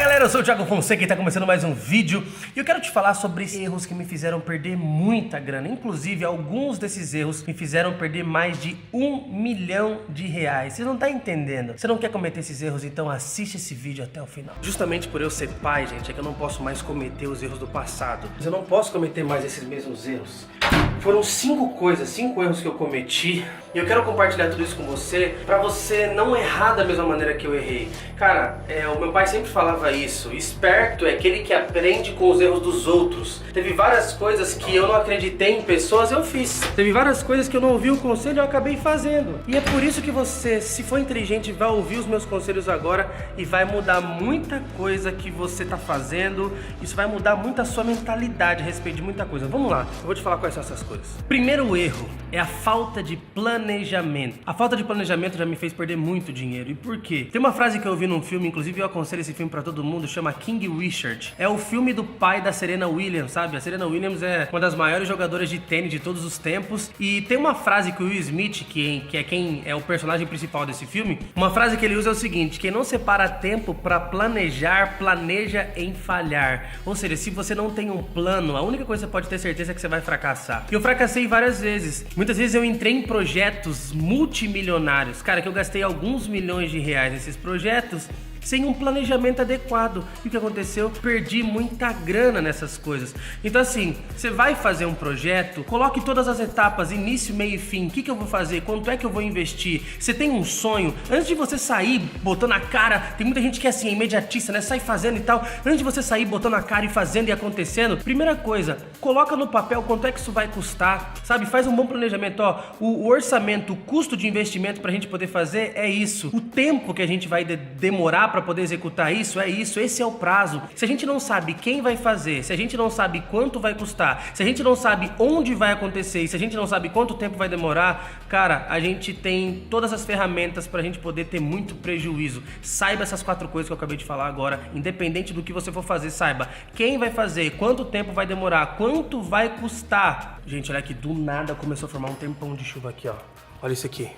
galera, eu sou o Thiago Fonseca e tá começando mais um vídeo. E eu quero te falar sobre erros que me fizeram perder muita grana. Inclusive, alguns desses erros me fizeram perder mais de R$1 milhão. Você não tá entendendo? Você não quer cometer esses erros, então assiste esse vídeo até o final. Justamente por eu ser pai, gente, é que eu não posso mais cometer os erros do passado. Mas eu não posso cometer mais esses mesmos erros. Foram 5 erros que eu cometi. E eu quero compartilhar tudo isso com você, pra você não errar da mesma maneira que eu errei. Cara, o meu pai sempre falava isso: esperto é aquele que aprende com os erros dos outros. Teve várias coisas que eu não acreditei em pessoas, eu fiz. Teve várias coisas que eu não ouvi o conselho, eu acabei fazendo. E é por isso que você, se for inteligente, vai ouvir os meus conselhos agora e vai mudar muita coisa que você tá fazendo. Isso vai mudar muito a sua mentalidade a respeito de muita coisa. Vamos lá, eu vou te falar quais são essas coisas. Primeiro erro é a falta de planejamento. A falta de planejamento já me fez perder muito dinheiro. E por quê? Tem uma frase que eu vi num filme, inclusive eu aconselho esse filme pra todo mundo, chama King Richard. É o filme do pai da Serena Williams, sabe? A Serena Williams é uma das maiores jogadoras de tênis de todos os tempos. E tem uma frase que o Will Smith, que é quem é o personagem principal desse filme, uma frase que ele usa é o seguinte: quem não separa tempo pra planejar, planeja em falhar. Ou seja, se você não tem um plano, a única coisa que você pode ter certeza é que você vai fracassar. E eu fracassei várias vezes. Muitas vezes eu entrei em projetos multimilionários, cara, que eu gastei alguns milhões de reais nesses projetos sem um planejamento adequado. E o que aconteceu? Perdi muita grana nessas coisas. Então assim, você vai fazer um projeto, coloque todas as etapas, início, meio e fim. O que eu vou fazer? Quanto é que eu vou investir? Você tem um sonho? Antes de você sair botando a cara, tem muita gente que é assim, imediatista, né? Sai fazendo e tal. Antes de você sair botando a cara e fazendo e acontecendo, primeira coisa, coloca no papel quanto é que isso vai custar, sabe? Faz um bom planejamento, ó. O orçamento, o custo de investimento pra gente poder fazer é isso. O tempo que a gente vai demorar para poder executar isso é isso, esse é o prazo. Se a gente não sabe quem vai fazer, se a gente não sabe quanto vai custar, se a gente não sabe onde vai acontecer e se a gente não sabe quanto tempo vai demorar, cara, a gente tem todas as ferramentas pra gente poder ter muito prejuízo. Saiba essas 4 coisas que eu acabei de falar agora, independente do que você for fazer, saiba quem vai fazer, quanto tempo vai demorar, quanto vai custar. Gente, olha aqui, do nada começou a formar um tempão de chuva aqui, ó. Olha isso aqui.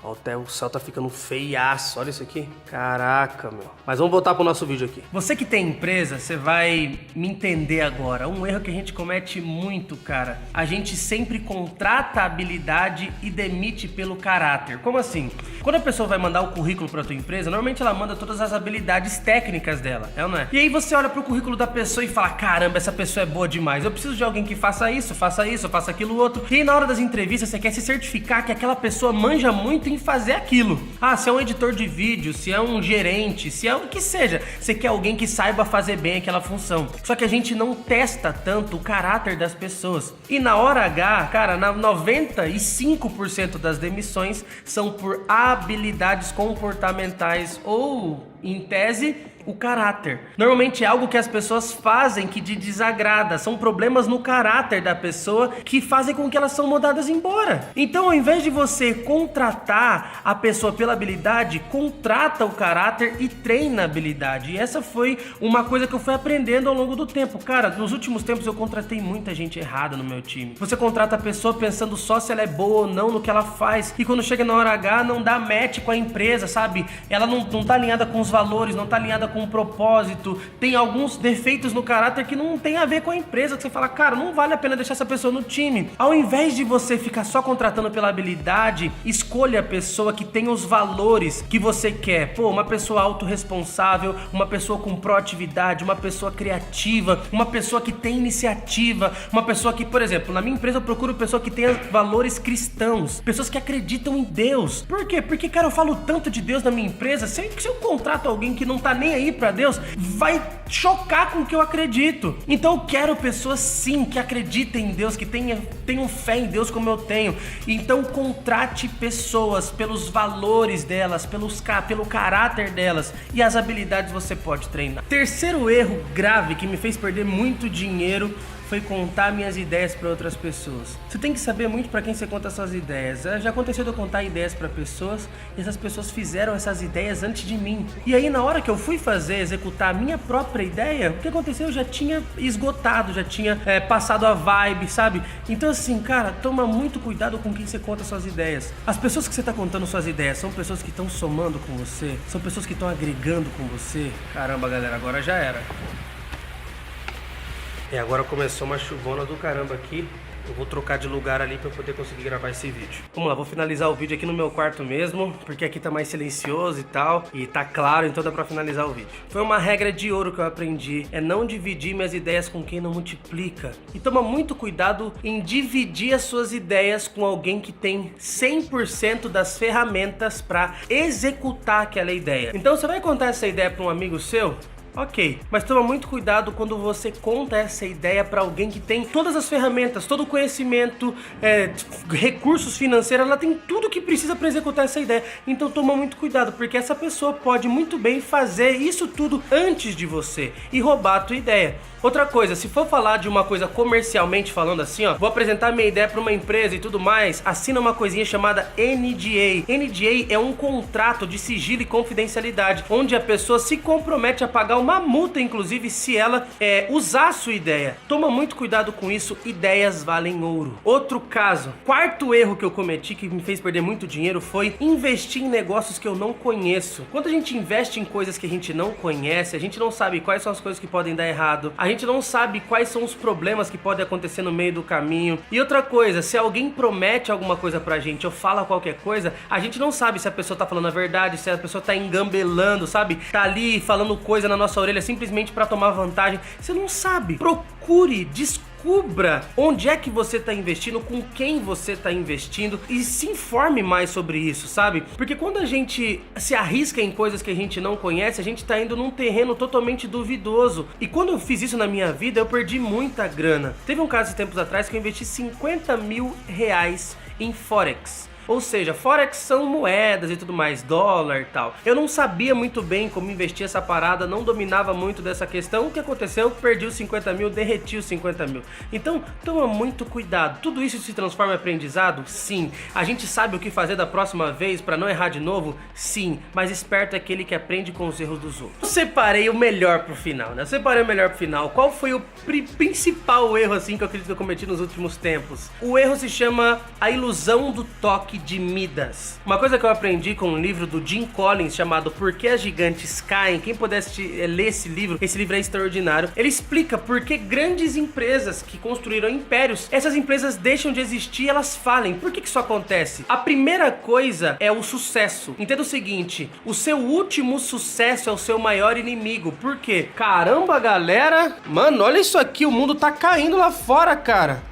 Até o céu tá ficando feiaço, olha isso aqui. Caraca, meu. Mas vamos voltar pro nosso vídeo aqui. Você que tem empresa, você vai me entender agora. Um erro que a gente comete muito, cara. A gente sempre contrata a habilidade e demite pelo caráter. Como assim? Quando a pessoa vai mandar o currículo pra tua empresa, normalmente ela manda todas as habilidades técnicas dela, é ou não é? E aí você olha pro currículo da pessoa e fala: caramba, essa pessoa é boa demais. Eu preciso de alguém que faça isso, faça aquilo outro. E aí na hora das entrevistas você quer se certificar que aquela pessoa manja muito em fazer aquilo. Ah, se é um editor de vídeo, se é um gerente, se é o que seja, você quer alguém que saiba fazer bem aquela função. Só que a gente não testa tanto o caráter das pessoas. E na hora H, cara, 95% das demissões são por habilidades comportamentais ou, em tese, o caráter. Normalmente é algo que as pessoas fazem que te desagrada. São problemas no caráter da pessoa que fazem com que elas são mandadas embora. Então, ao invés de você contratar a pessoa pela habilidade, contrata o caráter e treina a habilidade. E essa foi uma coisa que eu fui aprendendo ao longo do tempo. Cara, nos últimos tempos eu contratei muita gente errada no meu time. Você contrata a pessoa pensando só se ela é boa ou não no que ela faz. E quando chega na hora H, não dá match com a empresa, sabe? Ela não tá alinhada com os valores, não tá alinhada com o propósito, tem alguns defeitos no caráter que não tem a ver com a empresa, que você fala: cara, não vale a pena deixar essa pessoa no time. Ao invés de você ficar só contratando pela habilidade, escolha a pessoa que tem os valores que você quer. Pô, uma pessoa autorresponsável, uma pessoa com proatividade, uma pessoa criativa, uma pessoa que tem iniciativa, uma pessoa que, por exemplo, na minha empresa eu procuro pessoa que tenha valores cristãos, pessoas que acreditam em Deus. Por quê? Porque, cara, eu falo tanto de Deus na minha empresa, se eu contrato alguém que não tá nem aí pra Deus, vai chocar com o que eu acredito. Então eu quero pessoas sim que acreditem em Deus, que tenham fé em Deus como eu tenho. Então contrate pessoas pelos valores delas, pelo caráter delas, e as habilidades você pode treinar. Terceiro erro grave que me fez perder muito dinheiro foi contar minhas ideias para outras pessoas. Você tem que saber muito para quem você conta suas ideias. Já aconteceu de eu contar ideias para pessoas e essas pessoas fizeram essas ideias antes de mim. E aí na hora que eu fui executar a minha própria ideia, o que aconteceu? Eu já tinha esgotado, já tinha passado a vibe, sabe? Então assim, cara, toma muito cuidado com quem você conta suas ideias. As pessoas que você tá contando suas ideias são pessoas que estão somando com você, são pessoas que estão agregando com você. Caramba, galera, agora já era. E agora começou uma chuvona do caramba aqui. Eu vou trocar de lugar ali pra eu poder conseguir gravar esse vídeo. Vamos lá, vou finalizar o vídeo aqui no meu quarto mesmo, porque aqui tá mais silencioso e tal, e tá claro, então dá pra finalizar o vídeo. Foi uma regra de ouro que eu aprendi, é não dividir minhas ideias com quem não multiplica. E toma muito cuidado em dividir as suas ideias com alguém que tem 100% das ferramentas pra executar aquela ideia. Então você vai contar essa ideia pra um amigo seu? Ok, mas toma muito cuidado quando você conta essa ideia para alguém que tem todas as ferramentas, todo o conhecimento, recursos financeiros, ela tem tudo que precisa para executar essa ideia. Então toma muito cuidado, porque essa pessoa pode muito bem fazer isso tudo antes de você e roubar a tua ideia. Outra coisa, se for falar de uma coisa comercialmente falando assim, ó, vou apresentar minha ideia para uma empresa e tudo mais, assina uma coisinha chamada NDA. NDA é um contrato de sigilo e confidencialidade, onde a pessoa se compromete a pagar uma multa, inclusive, se ela usar a sua ideia. Toma muito cuidado com isso, ideias valem ouro. Outro caso, quarto erro que eu cometi, que me fez perder muito dinheiro, foi investir em negócios que eu não conheço. Quando a gente investe em coisas que a gente não conhece, a gente não sabe quais são as coisas que podem dar errado, a gente não sabe quais são os problemas que podem acontecer no meio do caminho. E outra coisa, se alguém promete alguma coisa pra gente ou fala qualquer coisa, a gente não sabe se a pessoa tá falando a verdade, se a pessoa tá engambelando, sabe? Tá ali falando coisa na nossa orelha simplesmente pra tomar vantagem. Você não sabe. Procure, descubra onde é que você está investindo, com quem você está investindo e se informe mais sobre isso, sabe? Porque quando a gente se arrisca em coisas que a gente não conhece, a gente está indo num terreno totalmente duvidoso. E quando eu fiz isso na minha vida, eu perdi muita grana. Teve um caso de tempos atrás que eu investi 50 mil reais em Forex. Ou seja, Forex são moedas e tudo mais, dólar e tal. Eu não sabia muito bem como investir essa parada, não dominava muito dessa questão. O que aconteceu? Perdi os 50 mil, derreti os 50 mil. Então, toma muito cuidado. Tudo isso se transforma em aprendizado? Sim. A gente sabe o que fazer da próxima vez para não errar de novo? Sim. Mas esperto é aquele que aprende com os erros dos outros. Eu separei o melhor pro final, né? Eu separei o melhor pro final. Qual foi o principal erro, assim, que eu acredito que eu cometi nos últimos tempos? O erro se chama a ilusão do toque de Midas. Uma coisa que eu aprendi com um livro do Jim Collins chamado Por que as Gigantes Caem. Quem pudesse ler esse livro é extraordinário. Ele explica por que grandes empresas que construíram impérios, essas empresas deixam de existir e elas falem. Por que isso acontece? A primeira coisa é o sucesso. Entenda o seguinte, o seu último sucesso é o seu maior inimigo. Por quê? Caramba, galera! Mano, olha isso aqui, o mundo tá caindo lá fora, cara.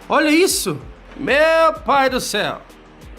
Olha isso! Meu pai do céu!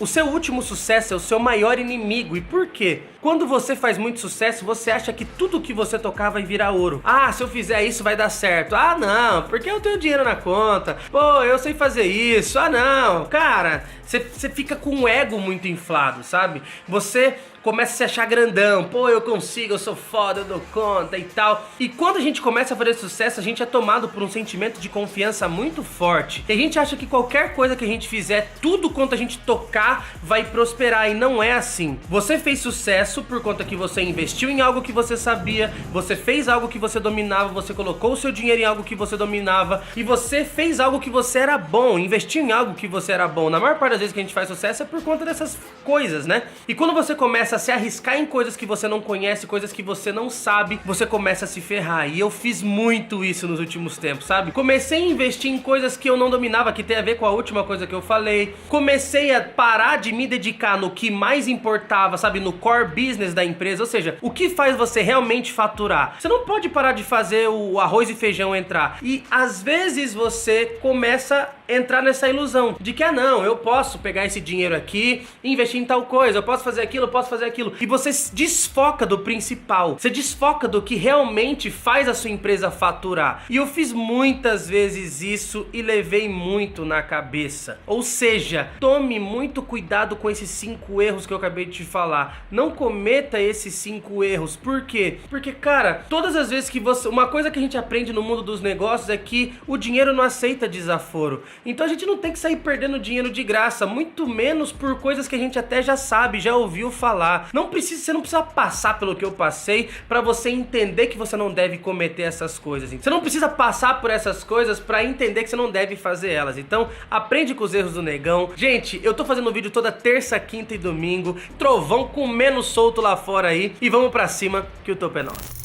O seu último sucesso é o seu maior inimigo. E por quê? Quando você faz muito sucesso, você acha que tudo que você tocar vai virar ouro. Ah, se eu fizer isso vai dar certo. Ah, não, porque eu tenho dinheiro na conta. Pô, eu sei fazer isso. Ah, não. Cara, você fica com o ego muito inflado, sabe? Você começa a se achar grandão. Pô, eu consigo, eu sou foda, eu dou conta e tal. E quando a gente começa a fazer sucesso, a gente é tomado por um sentimento de confiança muito forte. E a gente acha que qualquer coisa que a gente fizer, tudo quanto a gente tocar, vai prosperar. E não é assim. Você fez sucesso por conta que você investiu em algo que você sabia, você fez algo que você dominava, você colocou o seu dinheiro em algo que você dominava e você fez algo que você era bom, investiu em algo que você era bom. Na maior parte das vezes que a gente faz sucesso é por conta dessas coisas, né? E quando você começa a se arriscar em coisas que você não conhece, coisas que você não sabe, você começa a se ferrar. E eu fiz muito isso nos últimos tempos, sabe? Comecei a investir em coisas que eu não dominava, que tem a ver com a última coisa que eu falei. Comecei a parar de me dedicar no que mais importava, sabe? No core business da empresa, ou seja, o que faz você realmente faturar. Você não pode parar de fazer o arroz e feijão entrar. E às vezes você começa a entrar nessa ilusão de que, ah não, eu posso pegar esse dinheiro aqui e investir em tal coisa, eu posso fazer aquilo, eu posso fazer aquilo. E você desfoca do principal, você desfoca do que realmente faz a sua empresa faturar. E eu fiz muitas vezes isso e levei muito na cabeça. Ou seja, tome muito cuidado com esses 5 erros que eu acabei de te falar. Não cometa esses 5 erros. Por quê? Porque, cara, todas as vezes que você... Uma coisa que a gente aprende no mundo dos negócios é que o dinheiro não aceita desaforo. Então a gente não tem que sair perdendo dinheiro de graça, muito menos por coisas que a gente até já sabe, já ouviu falar. Você não precisa passar pelo que eu passei pra você entender que você não deve cometer essas coisas. Você não precisa passar por essas coisas pra entender que você não deve fazer elas. Então, aprende com os erros do negão. Gente, eu tô fazendo vídeo toda terça, quinta e domingo. Trovão comendo solto lá fora aí. E vamos pra cima que o topo é nosso.